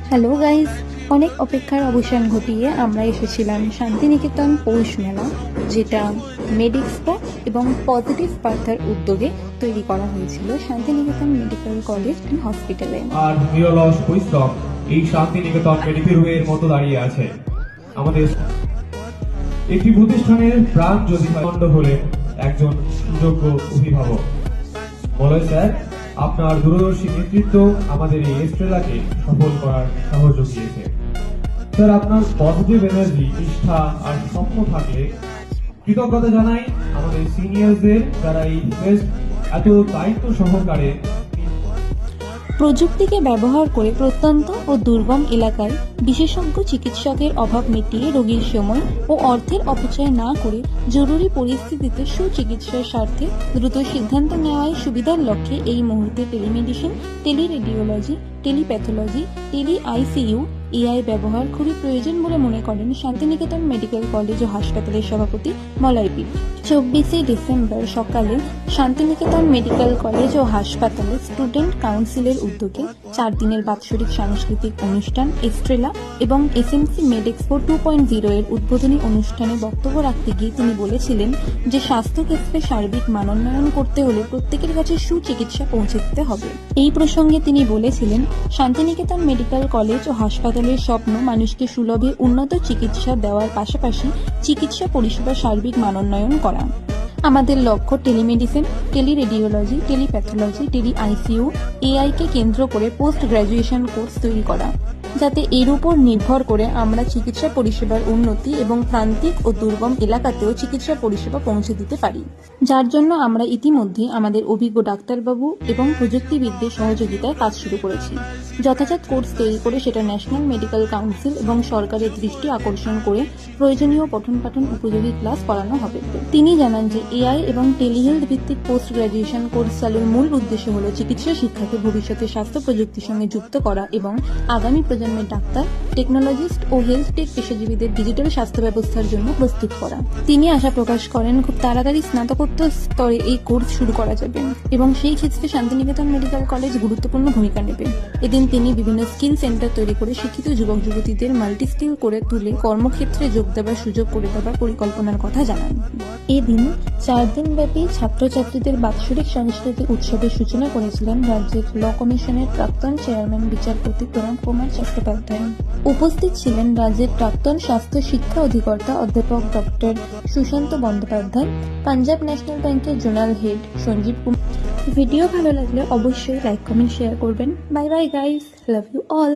Hello guys, অনেক অপেক্ষার অবসান ঘটিয়ে আমরা এসেছিলাম শান্তিনিকেতন পৌষ মেলা, যেটা মেডিক্সপো এবং পজিটিভ পার্থার উদ্যোগে তৈরি করা হয়েছিল শান্তিনিকেতন মেডিকেল কলেজ অ্যান্ড হসপিটালে। আর নিরলস পরিশ্রম এই শান্তিনিকেতন মেডিকেলের মতো দাঁড়িয়ে আছে। আমাদের একটি প্রতিষ্ঠানের প্রাণ যদি খণ্ড হলেন একজন সুযোগ্য অভিভাবক। মলয় স্যার, আপনার দূরদর্শী নেতৃত্ব আমাদের এই এস্ট্রেলাকে সফল করার সাহস জুগিয়েছে। স্যার, আপনার পজিটিভ এনার্জি, নিষ্ঠা আর স্বপ্ন থাকলে কৃতজ্ঞতা জানাই আমাদের সিনিয়রদের, যারা এই ফেস্ট এত দায়িত্ব সহকারে প্রযুক্তিকে ব্যবহার করে প্রত্যন্ত ও দুর্গম এলাকায় বিশেষজ্ঞ চিকিৎসকের অভাব মিটিয়ে রোগীর সময় ও অর্থের অপচয় না করে জরুরি পরিস্থিতিতে সুচিকিৎসার স্বার্থে দ্রুত সিদ্ধান্ত নেওয়ায় সুবিধার লক্ষ্যে এই মুহূর্তে telemedicine, teleradiology, telepathology, tele ICU, AI ব্যবহার খুবই প্রয়োজন বলে মনে করেন শান্তিনিকেতন মেডিকেল কলেজ ও হাসপাতালের সভাপতি মলয় পি। 24 ডিসেম্বর সকালে শান্তিনিকেতন মেডিকেল কলেজ ও হাসপাতালে স্টুডেন্ট কাউন্সিলের উদ্যোগে 4 দিনের বাৎসরিক সাংস্কৃতিক অনুষ্ঠান এস্ট্রেলা এবং এসএমসি মেডেক্সপো 2.0 এর উদ্বোধনী অনুষ্ঠানে বক্তব্য রাখতে গিয়ে তিনি বলেছিলেন যে স্বাস্থ্যক্ষেত্রে সার্বিক মানোন্নয়ন করতে হলে প্রত্যেকের কাছে সুচিকিৎসা পৌঁছে দিতে হবে। এই প্রসঙ্গে তিনি বলেছিলেন, শান্তিনিকেতন মেডিকেল কলেজ ও হাসপাতালের স্বপ্ন মানুষকে সুলভে উন্নত চিকিৎসা দেওয়ার পাশাপাশি চিকিৎসা পরিষেবা সার্বিক মানোন্নয়ন করা। আমাদের লক্ষ্য telemedicine, teleradiology, telepathology, tele ICU, এআইকে কেন্দ্র করে পোস্ট গ্র্যাজুয়েশন কোর্স তৈরি করা, যাতে এর উপর নির্ভর করে আমরা চিকিৎসা পরিষেবার উন্নতি এবং প্রান্তিক ও দুর্গম এলাকাতেও চিকিৎসা পরিষেবা পৌঁছে দিতে পারি, যার জন্য আমরা ইতিমধ্যে আমাদের অভিজ্ঞ ডাক্তারবাবু এবং প্রযুক্তিবিদদের সহযোগিতায় কাজ শুরু করেছি। যথাযথ কোর্স তৈরি করে সেটা ন্যাশনাল মেডিকেল কাউন্সিল এবং সরকারের দৃষ্টি আকর্ষণ করে প্রয়োজনীয় পঠন পাঠন উপযোগী ক্লাস করানো হবে। তিনি জানান যে এআই এবং টেলিহেলথ ভিত্তিক পোস্ট গ্র্যাজুয়েশন কোর্স চালুর মূল উদ্দেশ্য হল চিকিৎসা শিক্ষাকে ভবিষ্যতে স্বাস্থ্য প্রযুক্তির সঙ্গে যুক্ত করা এবং আগামী প্রজন্মের ডাক্তার, টেকনোলজিস্ট ও হেলথ টেক পেশাজীবীদের ডিজিটাল স্বাস্থ্য ব্যবস্থার জন্য প্রস্তুত করা। তিনি আশা প্রকাশ করেন খুব তাড়াতাড়ি স্নাতকোত্তর স্তরে এই কোর্স শুরু করা যাবে এবং সেই ক্ষেত্রে শান্তিনিকেতন মেডিকেল কলেজ গুরুত্বপূর্ণ ভূমিকা নেবে। এদিন তিনি বিভিন্ন স্কিল সেন্টার তৈরি করে শিক্ষিত যুবক যুবতীদের মাল্টি স্কিল করে তুলে কর্মক্ষেত্রে যোগ দেওয়ার সুযোগ করে দেওয়ার পরিকল্পনার কথা জানান। এদিন 4 দিনব্যাপী ছাত্রছাত্রীদের বাৎসরিক সাংস্কৃতিক উৎসবের সূচনা করেছিলেন রাজ্যের ল কমিশনের প্রাক্তন চেয়ারম্যান বিচারপতি প্রণব কুমার চট্টোপাধ্যায়। উপস্থিত ছিলেন রাজ্যের প্রাক্তন স্বাস্থ্য শিক্ষা অধিকর্তা অধ্যাপক ডক্টর সুশান্ত বন্দ্যোপাধ্যায়, পাঞ্জাব ন্যাশনাল ব্যাংকের zonal head Sanjeev Kumar. Video ভালো লাগলে অবশ্যই লাইক, কমেন্ট, শেয়ার করবেন। Bye bye guys, love you all.